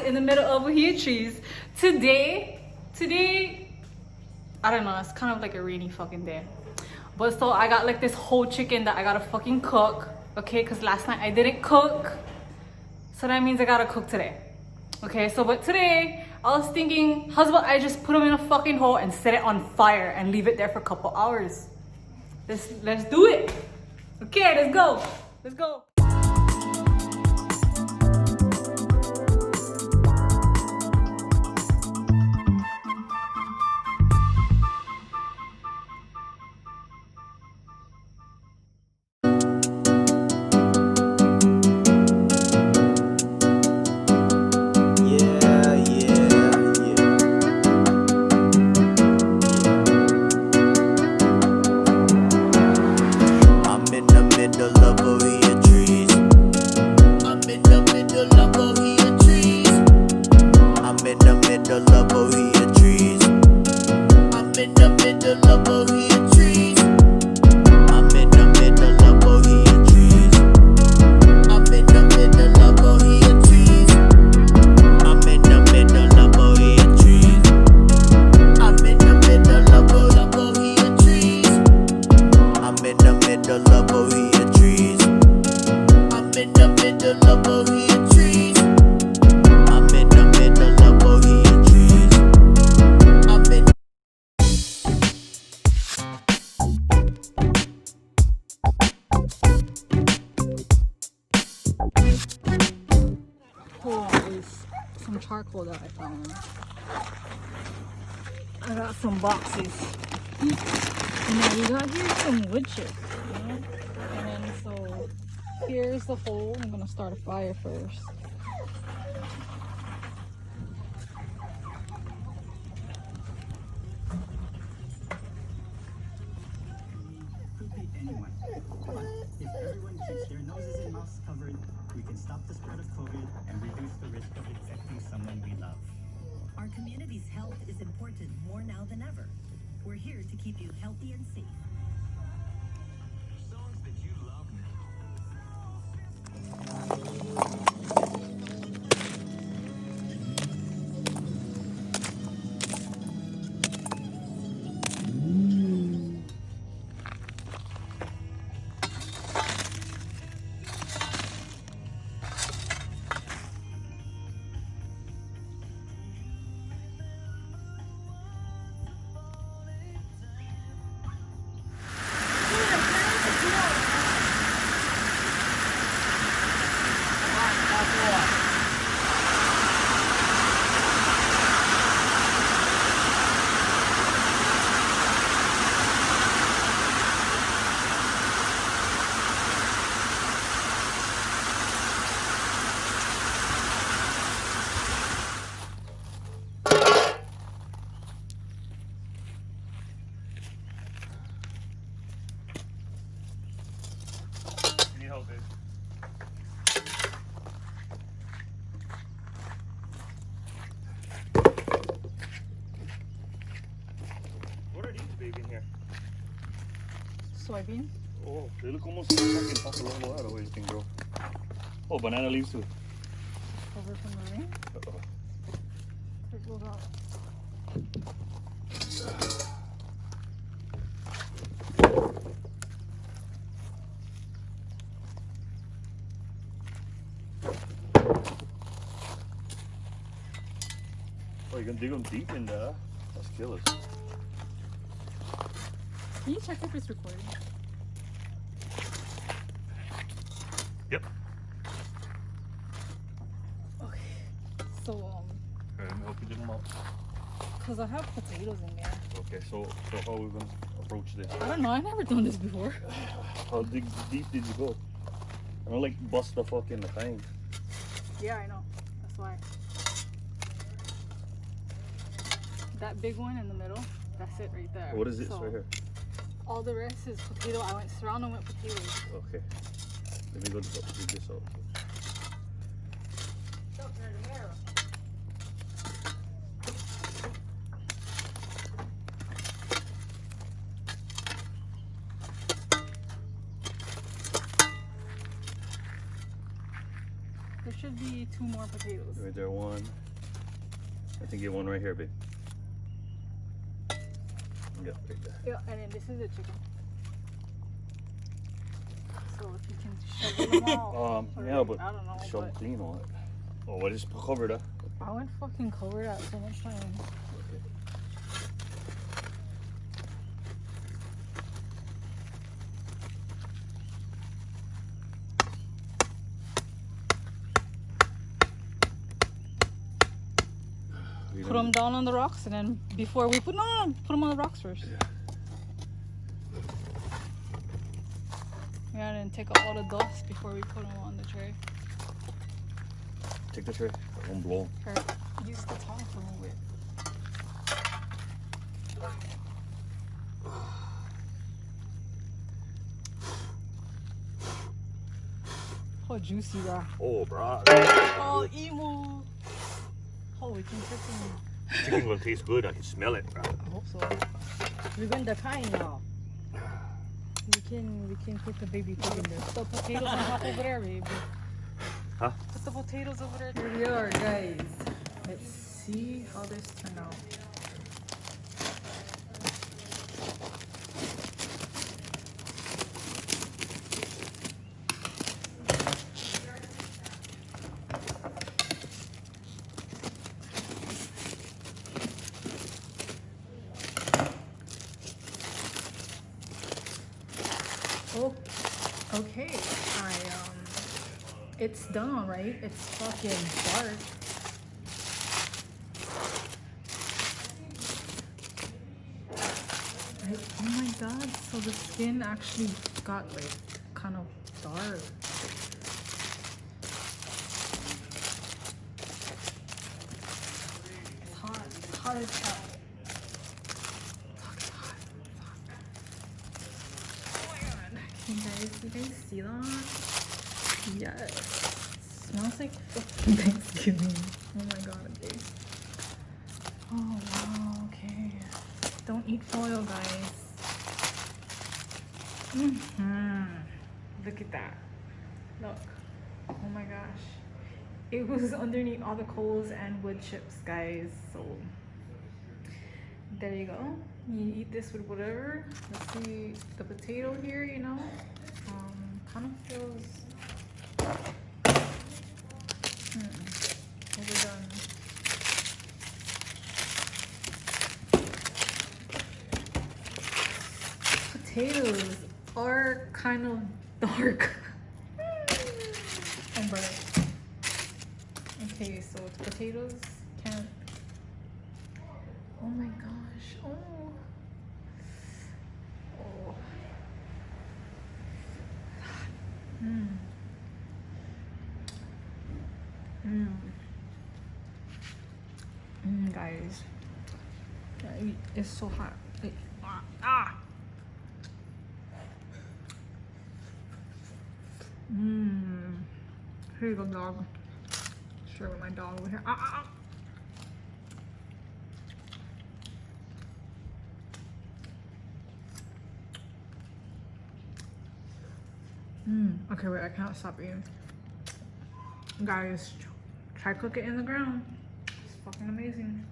in the middle of here trees. Today, I don't know, it's kind of like a rainy fucking day. But so I got like this whole chicken that I gotta fucking cook, okay? Because last night I didn't cook. So that means I gotta cook today. Okay, so but today I was thinking, how's about I just put them in a fucking hole and set it on fire and leave it there for a couple hours. Let's do it. Okay, let's go. Let's go. Some charcoal that I found. I got some boxes. And then we got here some wood chips, you know? And then so here's the hole. I'm gonna start a fire first. If everyone keeps their noses and mouths covered, we can stop the spread of COVID and reduce the risk of infecting someone we love. Our community's health is important more now than ever. We're here to keep you healthy and safe. Songs that you love big in here. Soybean? Oh, they look almost like fucking papalomo out of what you think, bro. Oh, banana leaves too. Over from the rain? Take those out. Oh, you can dig them deep in there. That's killers. Can you check if it's recording? Yep. Okay. So, Alright, let me help you dig them out. because I have potatoes in there. Okay, so how are we gonna approach this? I don't know, I've never done this before. How deep did you go? I don't like bust the fucking thing. Yeah, I know. That's why. That big one in the middle, that's it right there. What is this right here? All the rest is potato. I went surrounding with potatoes. Okay. Let me go dig this out. There should be 2 more potatoes. Right there, one. I think you have one right here, babe. Yeah, right there. Yeah, and then this is the chicken. So if you can shovel them all. Yeah, but I don't know. shovel But clean on it. Oh, what is covered up? I went fucking cover that so much time. Okay. Put them down on the rocks, and then before we put put them on the rocks first. Yeah, and then take out all the dust before we put them on the tray. Take the tray. I won't blow. Or use the tongue to move it. Oh, juicy, bro. Oh, bro. Oh, emo. Oh, we can cook them. Chicken gonna taste good. I can smell it, bro. I hope so. We're going to kind now. We can put the baby pig in there. Put the potatoes on top over there, baby. Huh? Put the potatoes over there. Here we are, guys. Let's see how this turned out. Oh, okay. It's done, all right. It's fucking dark. Oh my god! So the skin actually got like kind of dark. It's hot. It's hot as hell. You guys see that? Yes. Smells like fucking Thanksgiving. Oh my god, babe. Oh wow, okay. Don't eat foil, guys. Look at that. Look. Oh my gosh. It was underneath all the coals and wood chips, guys. So there you go. You eat this with whatever. Let's see the potato here, you know. Kind of feels overdone. Potatoes are kind of dark and burnt. Okay, so the potatoes can't. Oh my gosh. Oh. Guys, it's so hot. Here you go, dog. Share with my dog over here. Okay, wait, I can't stop eating. Guys, try cook it in the ground. It's fucking amazing.